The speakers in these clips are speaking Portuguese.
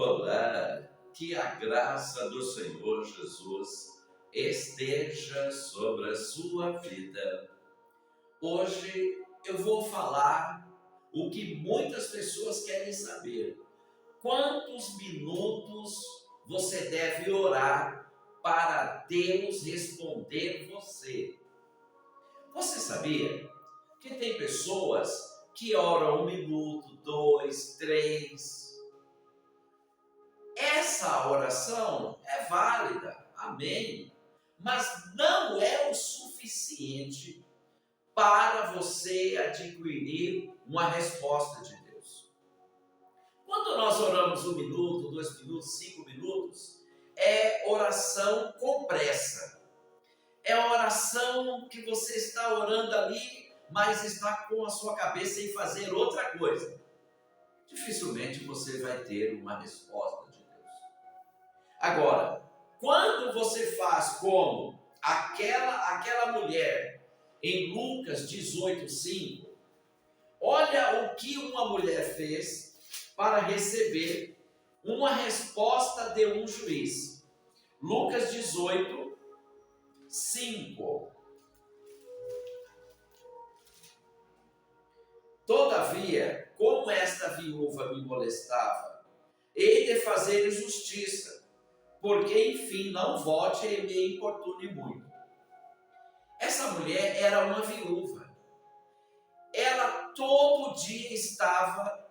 Olá, que a graça do Senhor Jesus esteja sobre a sua vida. Hoje eu vou falar o que muitas pessoas querem saber. Quantos minutos você deve orar para Deus responder você? Você sabia que tem pessoas que oram 1 minuto, 2, 3... Essa oração é válida, amém, mas não é o suficiente para você adquirir uma resposta de Deus. Quando nós oramos 1 minuto, 2 minutos, 5 minutos, é oração com pressa. É oração que você está orando ali, mas está com a sua cabeça em fazer outra coisa. Dificilmente você vai ter uma resposta de Deus. Agora, quando você faz como aquela mulher em Lucas 18:5, olha o que uma mulher fez para receber uma resposta de um juiz. Lucas 18:5. Todavia, como esta viúva me molestava, hei de fazer justiça, porque enfim não volte e me importune muito. Essa mulher era uma viúva. Ela todo dia estava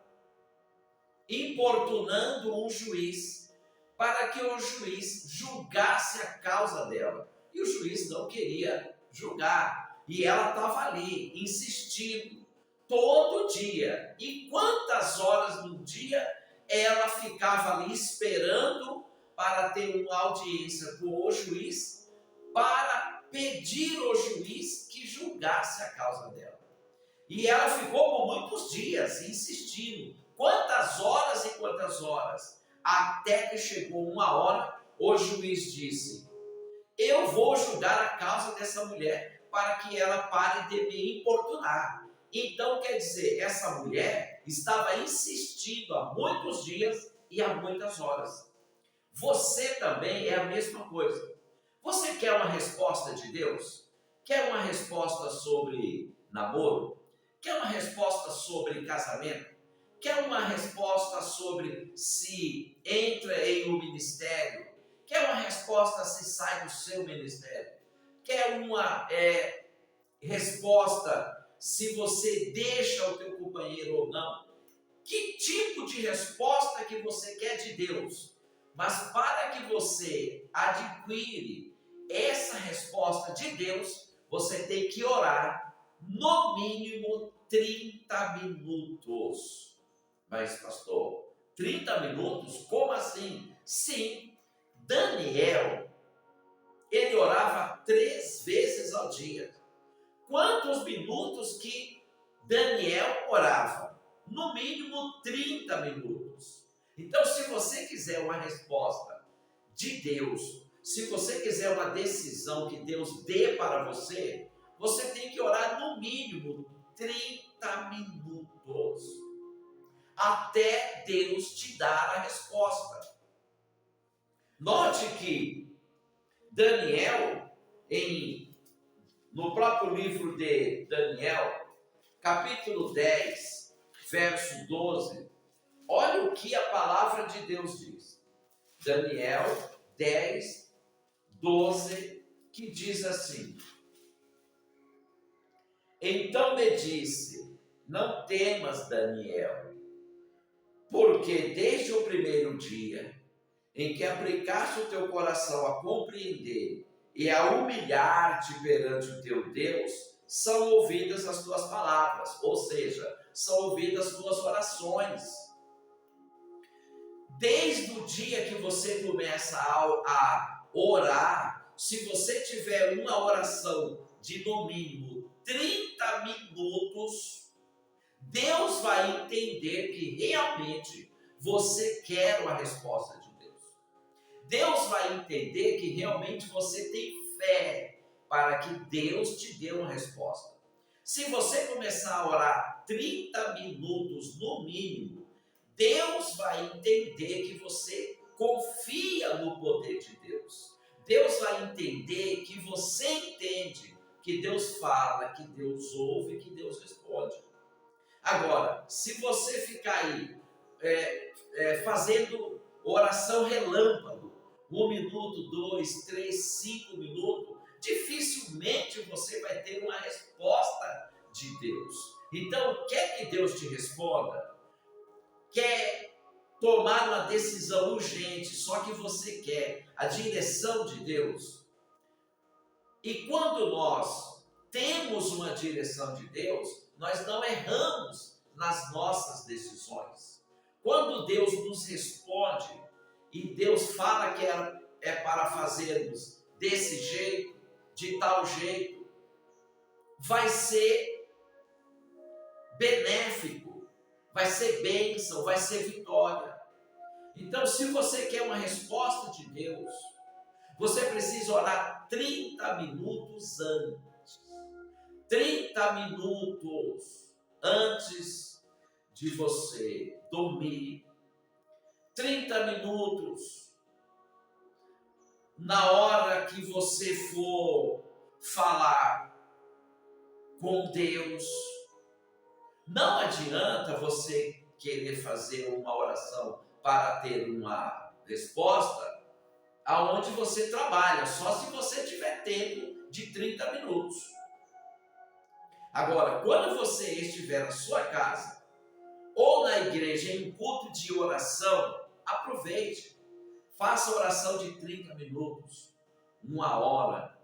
importunando um juiz para que o juiz julgasse a causa dela. E o juiz não queria julgar. E ela estava ali, insistindo, todo dia. E quantas horas no dia ela ficava ali esperando para ter uma audiência com o juiz, para pedir ao juiz que julgasse a causa dela. E ela ficou por muitos dias insistindo, quantas horas e quantas horas, até que chegou uma hora, o juiz disse: eu vou julgar a causa dessa mulher para que ela pare de me importunar. Então, quer dizer, essa mulher estava insistindo há muitos dias e há muitas horas. Você também é a mesma coisa. Você quer uma resposta de Deus? Quer uma resposta sobre namoro? Quer uma resposta sobre casamento? Quer uma resposta sobre se entra em um ministério? Quer uma resposta se sai do seu ministério? Quer uma resposta se você deixa o teu companheiro ou não? Que tipo de resposta que você quer de Deus? Mas para que você adquire essa resposta de Deus, você tem que orar no mínimo 30 minutos. Mas pastor, 30 minutos? Como assim? Sim, Daniel, ele orava 3 vezes ao dia. Quantos minutos que Daniel orava? No mínimo 30 minutos. Então, se você quiser uma resposta de Deus, se você quiser uma decisão que Deus dê para você, você tem que orar no mínimo 30 minutos, até Deus te dar a resposta. Note que Daniel, no próprio livro de Daniel, capítulo 10, verso 12, olha o que a palavra de Deus diz. Daniel 10, 12, que diz assim: então me disse, não temas, Daniel, porque desde o primeiro dia em que aplicaste o teu coração a compreender e a humilhar-te perante o teu Deus, são ouvidas as tuas palavras, ou seja, são ouvidas as tuas orações. Desde o dia que você começa a orar, se você tiver uma oração de no mínimo 30 minutos, Deus vai entender que realmente você quer uma resposta de Deus. Deus vai entender que realmente você tem fé para que Deus te dê uma resposta. Se você começar a orar 30 minutos no mínimo, Deus vai entender que você confia no poder de Deus. Deus vai entender que você entende que Deus fala, que Deus ouve, que Deus responde. Agora, se você ficar aí fazendo oração relâmpago, 1 minuto, 2, 3, 5 minutos, dificilmente você vai ter uma resposta de Deus. Então, quer que Deus te responda? Quer tomar uma decisão urgente, só que você quer a direção de Deus? E quando nós temos uma direção de Deus, nós não erramos nas nossas decisões. Quando Deus nos responde e Deus fala que é para fazermos desse jeito, de tal jeito, vai ser benéfico, vai ser bênção, vai ser vitória. Então, se você quer uma resposta de Deus, você precisa orar 30 minutos antes. 30 minutos antes de você dormir. 30 minutos na hora que você for falar com Deus. Não adianta você querer fazer uma oração para ter uma resposta aonde você trabalha, só se você tiver tempo de 30 minutos. Agora, quando você estiver na sua casa ou na igreja em um culto de oração, aproveite. Faça oração de 30 minutos, 1 hora,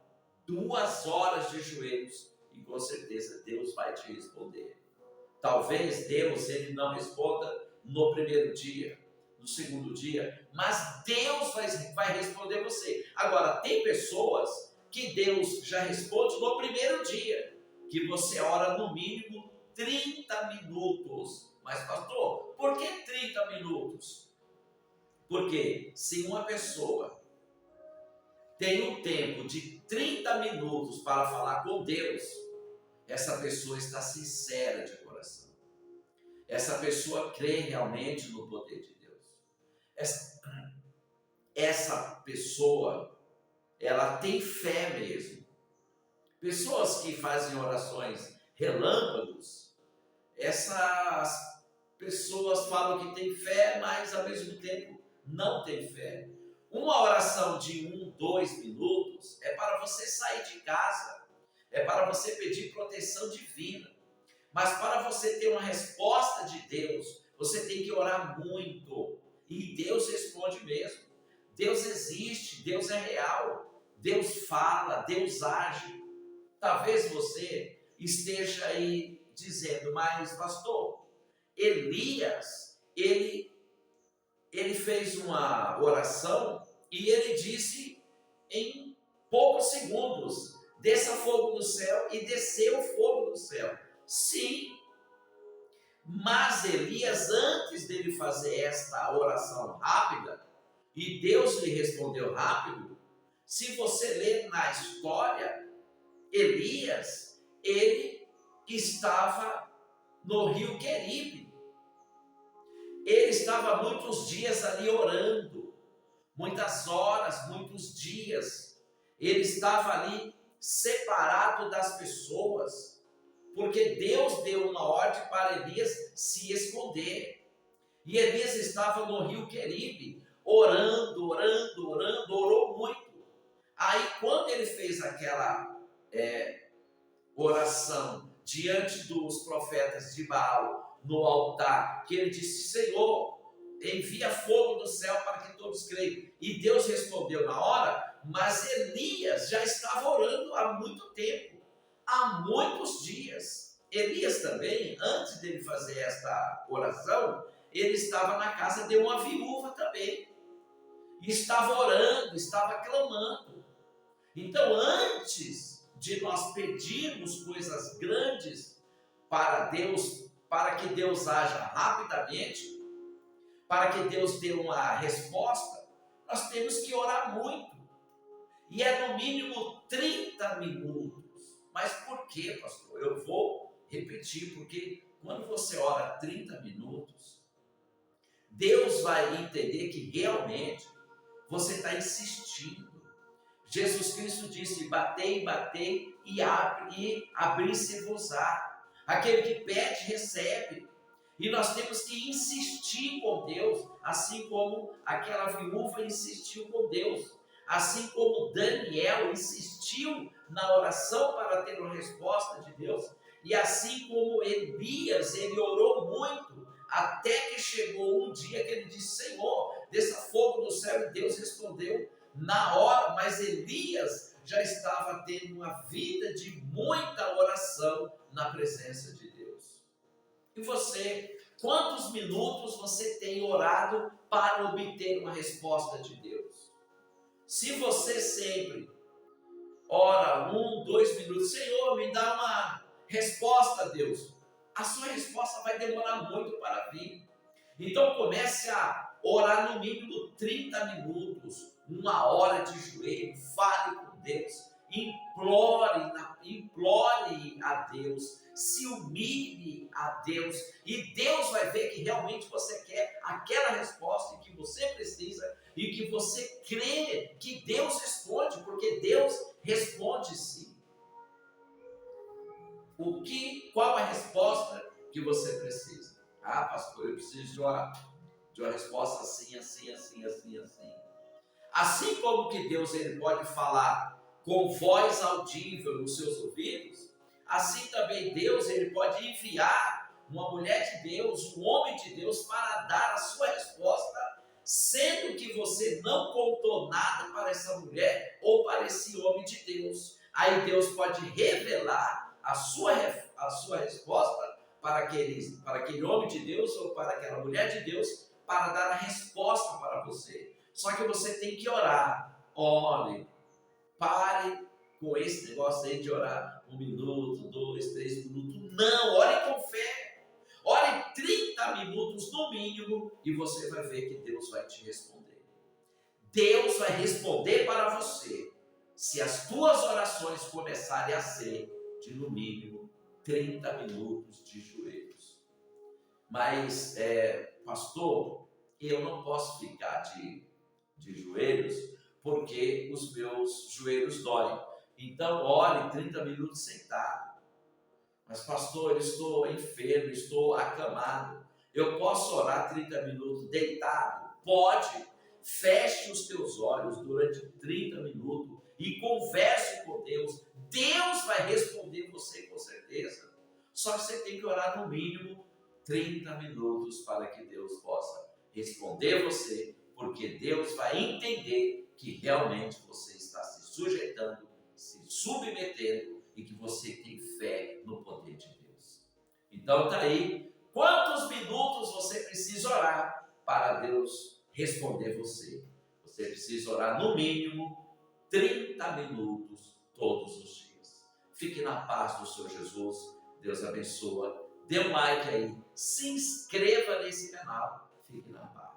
2 horas de joelhos e com certeza Deus vai te responder. Talvez Deus ele não responda no primeiro dia, no segundo dia, mas Deus vai responder você. Agora, tem pessoas que Deus já responde no primeiro dia, que você ora no mínimo 30 minutos. Mas pastor, por que 30 minutos? Porque se uma pessoa tem um tempo de 30 minutos para falar com Deus, essa pessoa está sincera de coração. Essa pessoa crê realmente no poder de Deus. Essa pessoa, ela tem fé mesmo. Pessoas que fazem orações relâmpagos, essas pessoas falam que tem fé, mas ao mesmo tempo não tem fé. Uma oração de 1, 2 minutos é para você sair de casa, é para você pedir proteção divina. Mas para você ter uma resposta de Deus, você tem que orar muito. E Deus responde mesmo. Deus existe, Deus é real, Deus fala, Deus age. Talvez você esteja aí dizendo, mas pastor, Elias, ele fez uma oração e ele disse em poucos segundos, desça fogo do céu, e desceu fogo do céu. Sim, mas Elias, antes dele fazer esta oração rápida, e Deus lhe respondeu rápido, se você ler na história, Elias, ele estava no rio Queribe. Ele estava muitos dias ali orando, muitas horas, muitos dias. Ele estava ali separado das pessoas, porque Deus deu uma ordem para Elias se esconder. E Elias estava no rio Queribe, orando, orou muito. Aí quando ele fez aquela oração diante dos profetas de Baal, no altar, que ele disse, Senhor, envia fogo do céu para que todos creiam. E Deus respondeu na hora, mas Elias já estava orando há muito tempo, há muitos dias. Elias também, antes dele fazer esta oração, ele estava na casa de uma viúva também. E estava orando, estava clamando. Então, antes de nós pedirmos coisas grandes para Deus, para que Deus haja rapidamente, para que Deus dê uma resposta, nós temos que orar muito. E é no mínimo 30 minutos. Mas por quê, pastor? Eu vou repetir, porque quando você ora 30 minutos, Deus vai entender que realmente você está insistindo. Jesus Cristo disse: batei, batei e abrir-se-vos-á. Aquele que pede, recebe. E nós temos que insistir com Deus, assim como aquela viúva insistiu com Deus. Assim como Daniel insistiu na oração para ter uma resposta de Deus. E assim como Elias, ele orou muito, até que chegou um dia que ele disse: Senhor, desça fogo do céu, e Deus respondeu na hora. Mas Elias já estava tendo uma vida de muita oração na presença de Deus. E você, quantos minutos você tem orado para obter uma resposta de Deus? Se você sempre ora 2 minutos, Senhor, me dá uma resposta, Deus, a sua resposta vai demorar muito para vir. Então comece a orar no mínimo 30 minutos, 1 hora de joelho, fale com Deus, implore a Deus, se humilhe a Deus, e Deus vai ver que realmente você quer aquela resposta que você precisa e que você crê que Deus responde, porque Deus responde sim. Qual a resposta que você precisa? Ah, pastor, eu preciso de uma resposta assim, assim, assim, assim, assim. Assim como que Deus ele pode falar com voz audível nos seus ouvidos, assim também Deus ele pode enviar uma mulher de Deus, um homem de Deus, para dar a sua resposta, sendo que você não contou nada para essa mulher ou para esse homem de Deus. Aí Deus pode revelar a sua resposta para aquele homem de Deus ou para aquela mulher de Deus, para dar a resposta para você. Só que você tem que orar. Ore, pare com esse negócio aí de orar 1 minuto, 2, 3 minutos. Não, ore com fé. Ore 30 minutos no mínimo e você vai ver que Deus vai te responder. Deus vai responder para você se as tuas orações começarem a ser de no mínimo 30 minutos de joelhos. Mas, pastor, eu não posso ficar de joelhos porque os meus joelhos doem. Então, ore 30 minutos sentado. Mas, pastor, eu estou enfermo, estou acamado. Eu posso orar 30 minutos deitado? Pode. Feche os teus olhos durante 30 minutos e converse com Deus. Deus vai responder você com certeza. Só que você tem que orar no mínimo 30 minutos para que Deus possa responder você, porque Deus vai entender que realmente você está se sujeitando, se submetendo e que você tem fé no poder de Deus. Então está aí, quantos minutos você precisa orar para Deus responder você? Você precisa orar no mínimo 30 minutos todos os dias. Fique na paz do Senhor Jesus. Deus abençoa. Dê um like aí. Se inscreva nesse canal. Fique na paz.